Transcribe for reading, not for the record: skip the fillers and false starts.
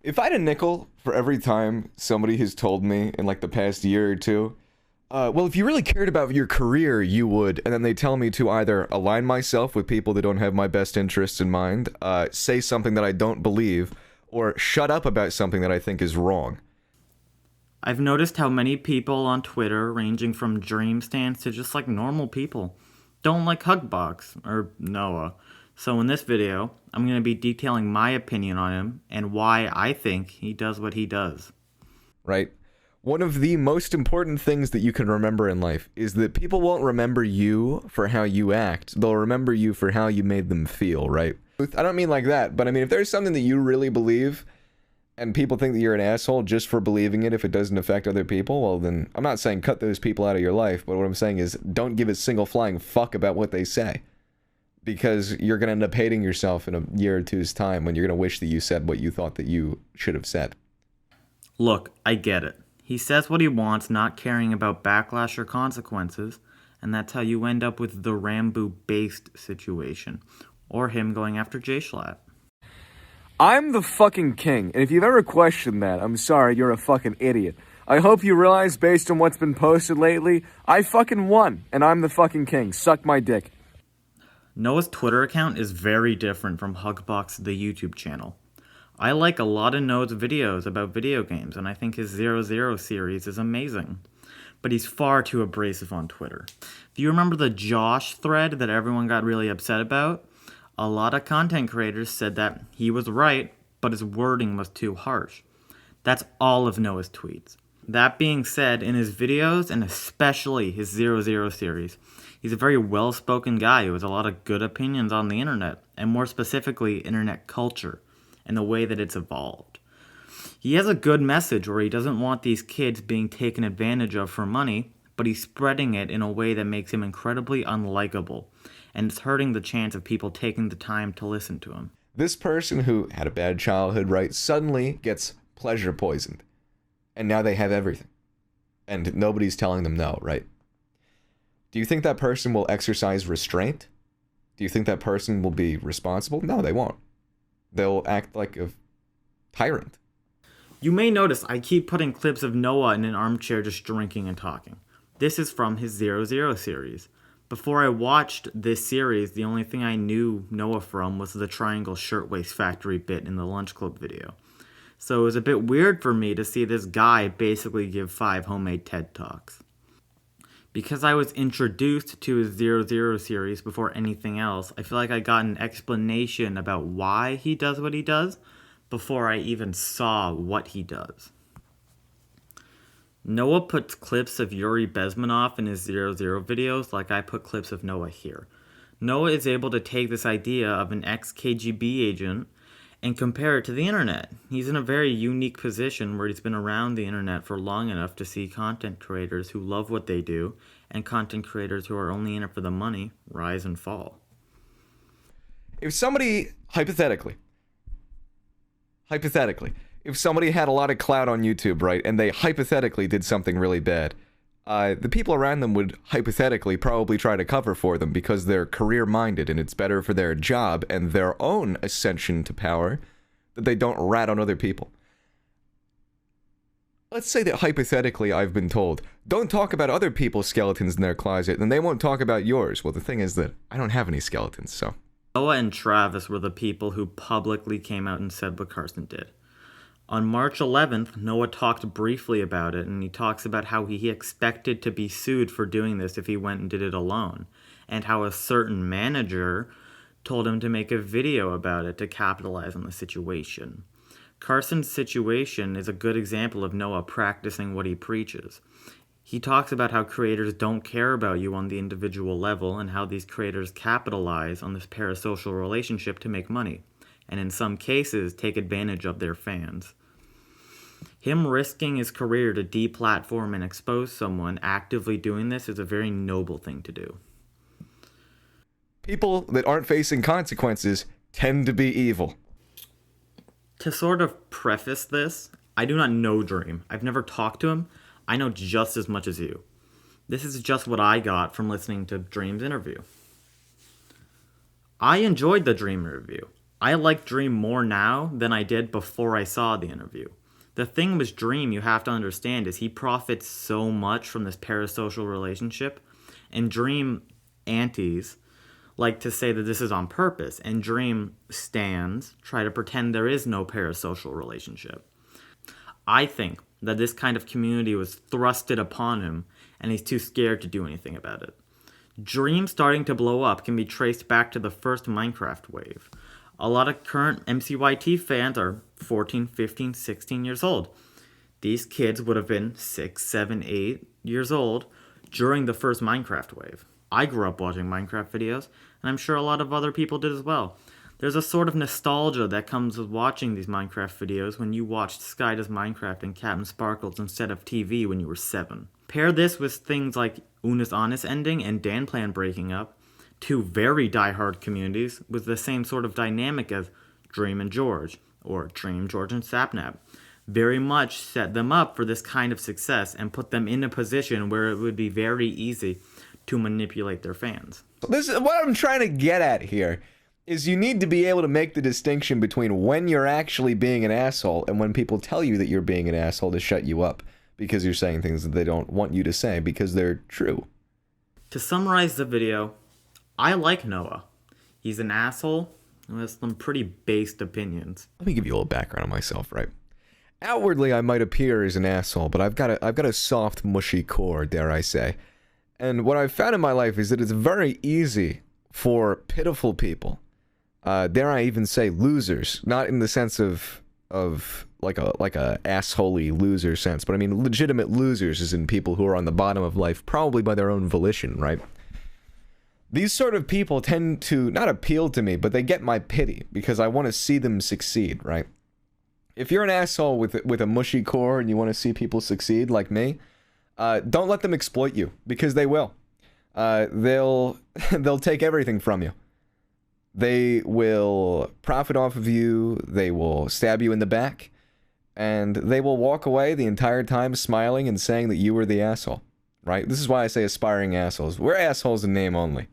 If I had a nickel for every time somebody has told me in like the past year or two, well, if you really cared about your career, you would, and then they tell me to either align myself with people that don't have my best interests in mind, say something that I don't believe, or shut up about something that I think is wrong. I've noticed how many people on Twitter, ranging from dream stands to just like normal people, don't like Hugbox or Noah. So in this video, I'm going to be detailing my opinion on him and why I think he does what he does. Right? One of the most important things that you can remember in life is that people won't remember you for how you act. They'll remember you for how you made them feel, right? I don't mean like that, but I mean if there's something that you really believe and people think that you're an asshole just for believing it if it doesn't affect other people, well then, I'm not saying cut those people out of your life, but what I'm saying is don't give a single flying fuck about what they say. Because you're going to end up hating yourself in a year or two's time when you're going to wish that you said what you thought that you should have said. Look, I get it. He says what he wants, not caring about backlash or consequences, and that's how you end up with the Rambo-based situation, or him going after Jay Schlatt. I'm the fucking king, and if you've ever questioned that, I'm sorry, you're a fucking idiot. I hope you realize, based on what's been posted lately, I fucking won, and I'm the fucking king. Suck my dick. Noah's Twitter account is very different from Hugbox, the YouTube channel. I like a lot of Noah's videos about video games, and I think his 00 series is amazing. But he's far too abrasive on Twitter. If you remember the Josh thread that everyone got really upset about, a lot of content creators said that he was right, but his wording was too harsh. That's all of Noah's tweets. That being said, in his videos, and especially his 00 series, he's a very well-spoken guy who has a lot of good opinions on the internet, and more specifically, internet culture, and the way that it's evolved. He has a good message where he doesn't want these kids being taken advantage of for money, but he's spreading it in a way that makes him incredibly unlikable, and it's hurting the chance of people taking the time to listen to him. This person who had a bad childhood, right, suddenly gets pleasure poisoned. And now they have everything. And nobody's telling them no, right? Do you think that person will exercise restraint? Do you think that person will be responsible? No, they won't. They'll act like a tyrant. You may notice I keep putting clips of Noah in an armchair just drinking and talking. This is from his 00 series. Before I watched this series, the only thing I knew Noah from was the Triangle Shirtwaist Factory bit in the Lunch Club video. So it was a bit weird for me to see this guy basically give 5 homemade TED Talks. Because I was introduced to his 00 series before anything else, I feel like I got an explanation about why he does what he does before I even saw what he does. Noah puts clips of Yuri Bezmenov in his 00 videos like I put clips of Noah here. Noah is able to take this idea of an ex-KGB agent and compare it to the internet. He's in a very unique position where he's been around the internet for long enough to see content creators who love what they do and content creators who are only in it for the money rise and fall. If somebody, hypothetically, if somebody had a lot of clout on YouTube, right, and they hypothetically did something really bad, the people around them would hypothetically probably try to cover for them because they're career-minded and it's better for their job and their own ascension to power that they don't rat on other people. Let's say that hypothetically I've been told, don't talk about other people's skeletons in their closet and they won't talk about yours. Well, the thing is that I don't have any skeletons, so. Noah and Travis were the people who publicly came out and said what Carson did. On March 11th, Noah talked briefly about it, and he talks about how he expected to be sued for doing this if he went and did it alone, and how a certain manager told him to make a video about it to capitalize on the situation. Carson's situation is a good example of Noah practicing what he preaches. He talks about how creators don't care about you on the individual level, and how these creators capitalize on this parasocial relationship to make money, and in some cases take advantage of their fans. Him risking his career to deplatform and expose someone actively doing this is a very noble thing to do. People that aren't facing consequences tend to be evil. To sort of preface this, I do not know Dream. I've never talked to him. I know just as much as you. This is just what I got from listening to Dream's interview. I enjoyed the Dream interview. I like Dream more now than I did before I saw the interview. The thing with Dream you have to understand is he profits so much from this parasocial relationship, and Dream antis like to say that this is on purpose, and Dream stans try to pretend there is no parasocial relationship. I think that this kind of community was thrusted upon him, and he's too scared to do anything about it. Dream starting to blow up can be traced back to the first Minecraft wave. A lot of current MCYT fans are 14, 15, 16 years old. These kids would have been 6, 7, 8 years old during the first Minecraft wave. I grew up watching Minecraft videos, and I'm sure a lot of other people did as well. There's a sort of nostalgia that comes with watching these Minecraft videos when you watched Sky Does Minecraft and Captain Sparkles instead of TV when you were 7. Pair this with things like Una's Honest ending and Dan Plan breaking up, two very diehard communities with the same sort of dynamic as Dream and George, or Dream, George, and Sapnap. Very much set them up for this kind of success and put them in a position where it would be very easy to manipulate their fans. This is what I'm trying to get at here, is you need to be able to make the distinction between when you're actually being an asshole and when people tell you that you're being an asshole to shut you up because you're saying things that they don't want you to say because they're true. To summarize the video, I like Noah. He's an asshole who has some pretty based opinions. Let me give you a little background on myself, right? Outwardly, I might appear as an asshole, but I've got a soft, mushy core, dare I say. And what I've found in my life is that it's very easy for pitiful people, dare I even say losers, not in the sense of like a assholey loser sense, but I mean legitimate losers as in people who are on the bottom of life, probably by their own volition, right? These sort of people tend to not appeal to me, but they get my pity because I want to see them succeed, right? If you're an asshole with a mushy core and you want to see people succeed like me, don't let them exploit you, because they will. They'll take everything from you. They will profit off of you, they will stab you in the back, and they will walk away the entire time smiling and saying that you were the asshole, right? This is why I say aspiring assholes. We're assholes in name only.